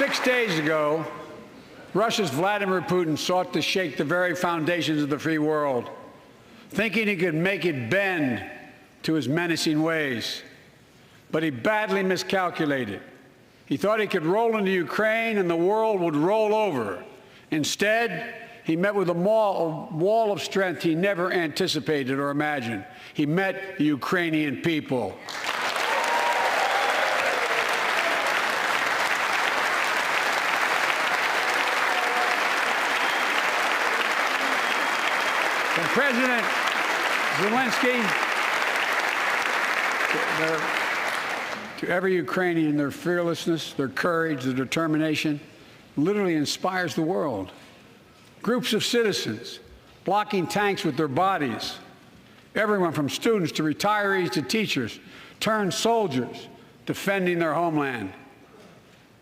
6 days ago, Russia's Vladimir Putin sought to shake the very foundations of the free world, thinking he could make it bend to his menacing ways. But he badly miscalculated. He thought he could roll into Ukraine and the world would roll over. Instead, he met with a wall of strength he never anticipated or imagined. He met the Ukrainian people. From President Zelensky to every Ukrainian, their fearlessness, their courage, their determination literally inspires the world. Groups of citizens blocking tanks with their bodies, everyone from students to retirees to teachers, turned soldiers defending their homeland.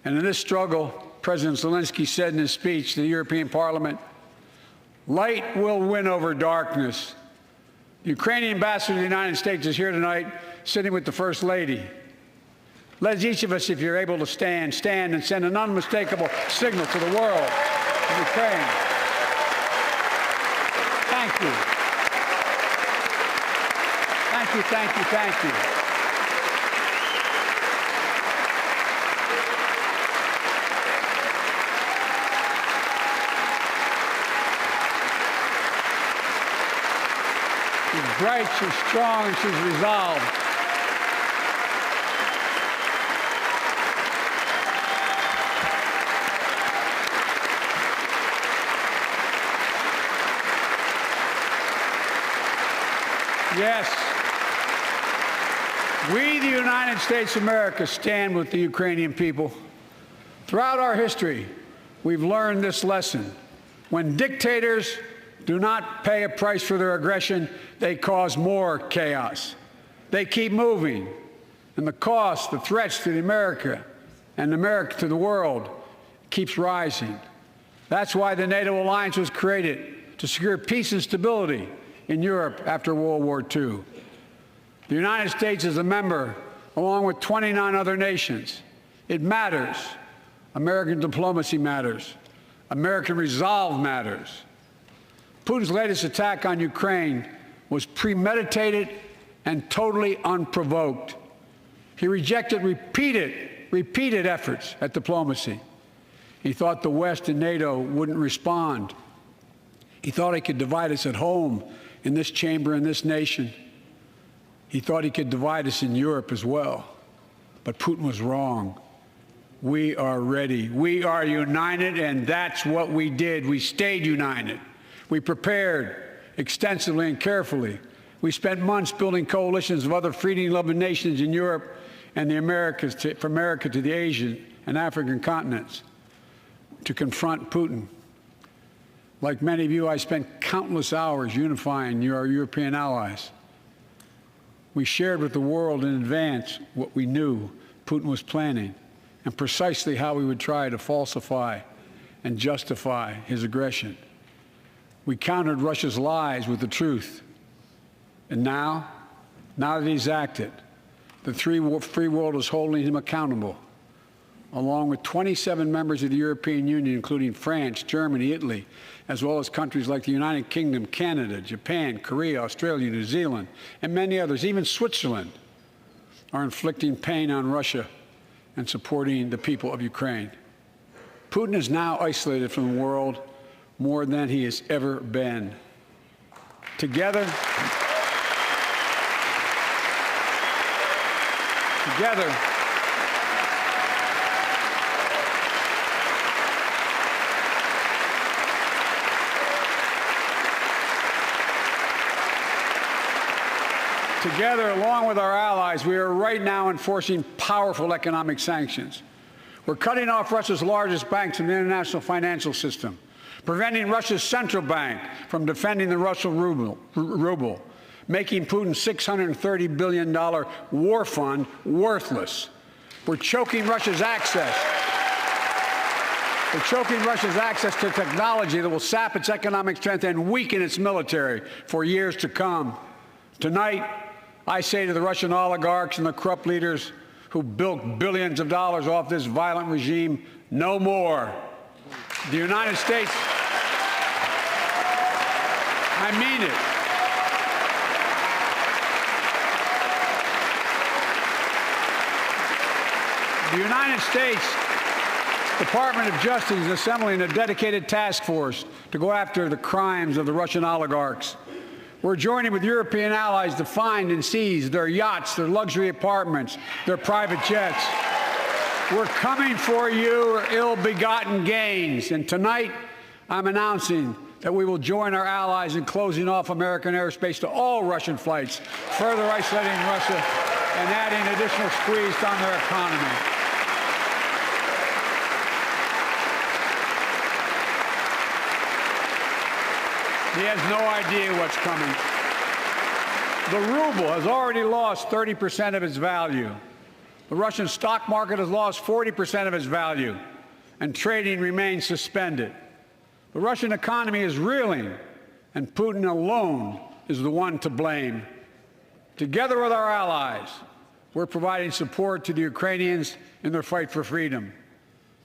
And in this struggle, President Zelensky said in his speech to the European Parliament, "Light will win over darkness." The Ukrainian ambassador to the United States is here tonight, sitting with the First Lady. Let each of us, if you're able to stand and send an unmistakable signal to the world of Ukraine. Thank you. Thank you, thank you, thank you. She's bright, she's strong, and she's resolved. Yes, we, the United States of America, stand with the Ukrainian people. Throughout our history, we've learned this lesson. When dictators do not pay a price for their aggression, they cause more chaos. They keep moving, and the cost, the threats to America and America to the world keeps rising. That's why the NATO alliance was created, to secure peace and stability in Europe after World War II. The United States is a member, along with 29 other nations. It matters. American diplomacy matters. American resolve matters. Putin's latest attack on Ukraine was premeditated and totally unprovoked. He rejected repeated efforts at diplomacy. He thought the West and NATO wouldn't respond. He thought he could divide us at home, in this chamber, in this nation. He thought he could divide us in Europe as well. But Putin was wrong. We are ready. We are united, and that's what we did. We stayed united. We prepared extensively and carefully. We spent months building coalitions of other freedom-loving nations in Europe and the Americas, from America to the Asian and African continents, to confront Putin. Like many of you, I spent countless hours unifying our European allies. We shared with the world in advance what we knew Putin was planning and precisely how he would try to falsify and justify his aggression. We countered Russia's lies with the truth. And now that he's acted, the free world is holding him accountable, along with 27 members of the European Union, including France, Germany, Italy, as well as countries like the United Kingdom, Canada, Japan, Korea, Australia, New Zealand, and many others. Even Switzerland are inflicting pain on Russia and supporting the people of Ukraine. Putin is now isolated from the world more than he has ever been. Together, along with our allies, we are right now enforcing powerful economic sanctions. We're cutting off Russia's largest banks from the international financial system, preventing Russia's central bank from defending the Russian ruble, making Putin's $630 billion war fund worthless. We're choking Russia's access. We're choking Russia's access to technology that will sap its economic strength and weaken its military for years to come. Tonight, I say to the Russian oligarchs and the corrupt leaders who bilked billions of dollars off this violent regime, no more. The United States, I mean it. The United States Department of Justice is assembling a dedicated task force to go after the crimes of the Russian oligarchs. We're joining with European allies to find and seize their yachts, their luxury apartments, their private jets. We're coming for your ill-begotten gains. And tonight, I'm announcing that we will join our allies in closing off American airspace to all Russian flights, further isolating Russia and adding additional squeeze on their economy. He has no idea what's coming. The ruble has already lost 30% of its value. The Russian stock market has lost 40% of its value, and trading remains suspended. The Russian economy is reeling, and Putin alone is the one to blame. Together with our allies, we're providing support to the Ukrainians in their fight for freedom.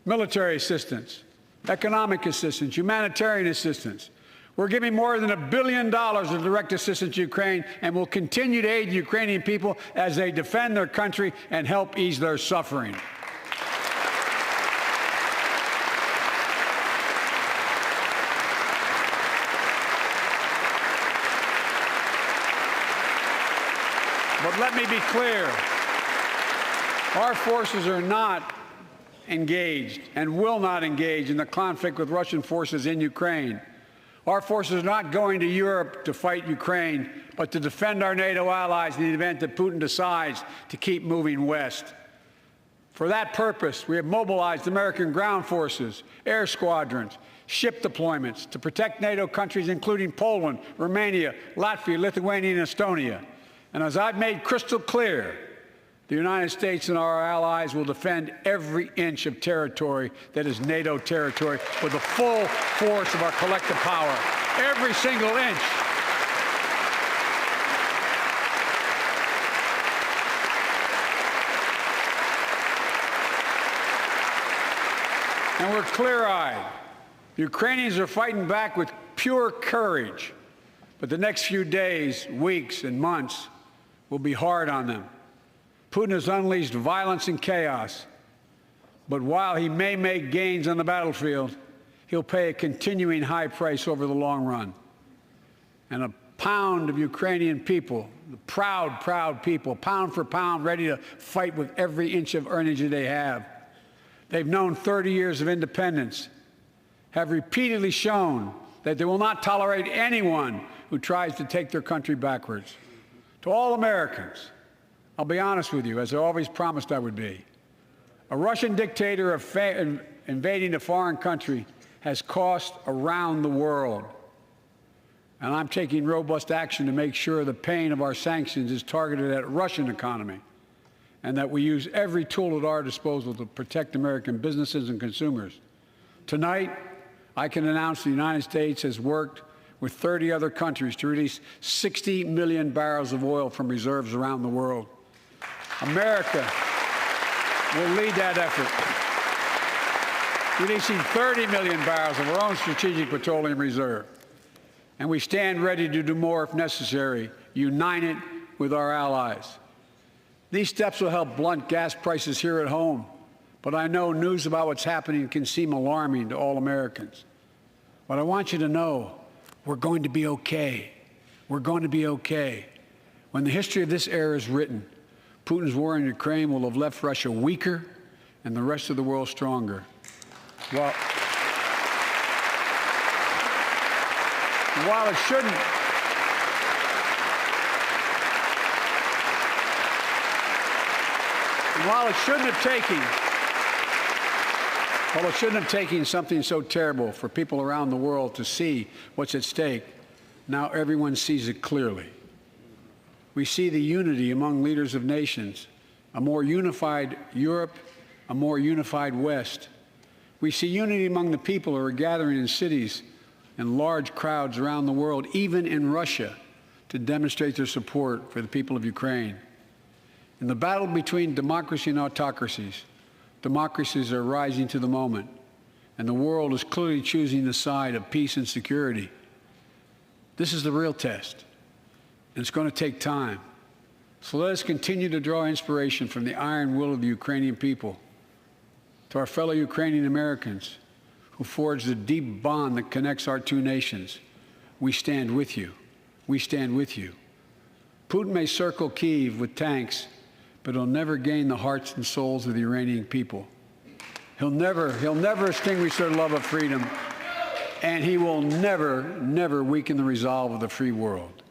Military assistance, economic assistance, humanitarian assistance. We're giving more than $1 billion of direct assistance to Ukraine, and will continue to aid the Ukrainian people as they defend their country and help ease their suffering. But let me be clear. Our forces are not engaged and will not engage in the conflict with Russian forces in Ukraine. Our forces are not going to Europe to fight Ukraine, but to defend our NATO allies in the event that Putin decides to keep moving west. For that purpose, we have mobilized American ground forces, air squadrons, ship deployments to protect NATO countries, including Poland, Romania, Latvia, Lithuania, and Estonia. And as I've made crystal clear, the United States and our allies will defend every inch of territory that is NATO territory with the full force of our collective power. Every single inch. And we're clear-eyed. The Ukrainians are fighting back with pure courage. But the next few days, weeks, and months will be hard on them. Putin has unleashed violence and chaos, but while he may make gains on the battlefield, he'll pay a continuing high price over the long run. And a pound of Ukrainian people, the proud, proud people, pound for pound, ready to fight with every inch of energy they have. They've known 30 years of independence, have repeatedly shown that they will not tolerate anyone who tries to take their country backwards. To all Americans, I'll be honest with you, as I always promised I would be. A Russian dictator invading a foreign country has cost around the world. And I'm taking robust action to make sure the pain of our sanctions is targeted at the Russian economy, and that we use every tool at our disposal to protect American businesses and consumers. Tonight, I can announce the United States has worked with 30 other countries to release 60 million barrels of oil from reserves around the world. America will lead that effort, releasing 30 million barrels of our own strategic petroleum reserve. And we stand ready to do more if necessary, united with our allies. These steps will help blunt gas prices here at home, but I know news about what's happening can seem alarming to all Americans. But I want you to know we're going to be okay. We're going to be okay. When the history of this era is written, Putin's war in Ukraine will have left Russia weaker and the rest of the world stronger. While it shouldn't have taken something so terrible for people around the world to see what's at stake, now everyone sees it clearly. We see the unity among leaders of nations, a more unified Europe, a more unified West. We see unity among the people who are gathering in cities and large crowds around the world, even in Russia, to demonstrate their support for the people of Ukraine. In the battle between democracy and autocracies, Democracies are rising to the moment, and the world is clearly choosing the side of peace and security. This is the real test, and it's going to take time. So let us continue to draw inspiration from the iron will of the Ukrainian people. To our fellow Ukrainian Americans who forged the deep bond that connects our two nations, we stand with you. We stand with you. Putin may circle Kyiv with tanks, but he'll never gain the hearts and souls of the Iranian people. He'll never extinguish their love of freedom, and he will never weaken the resolve of the free world.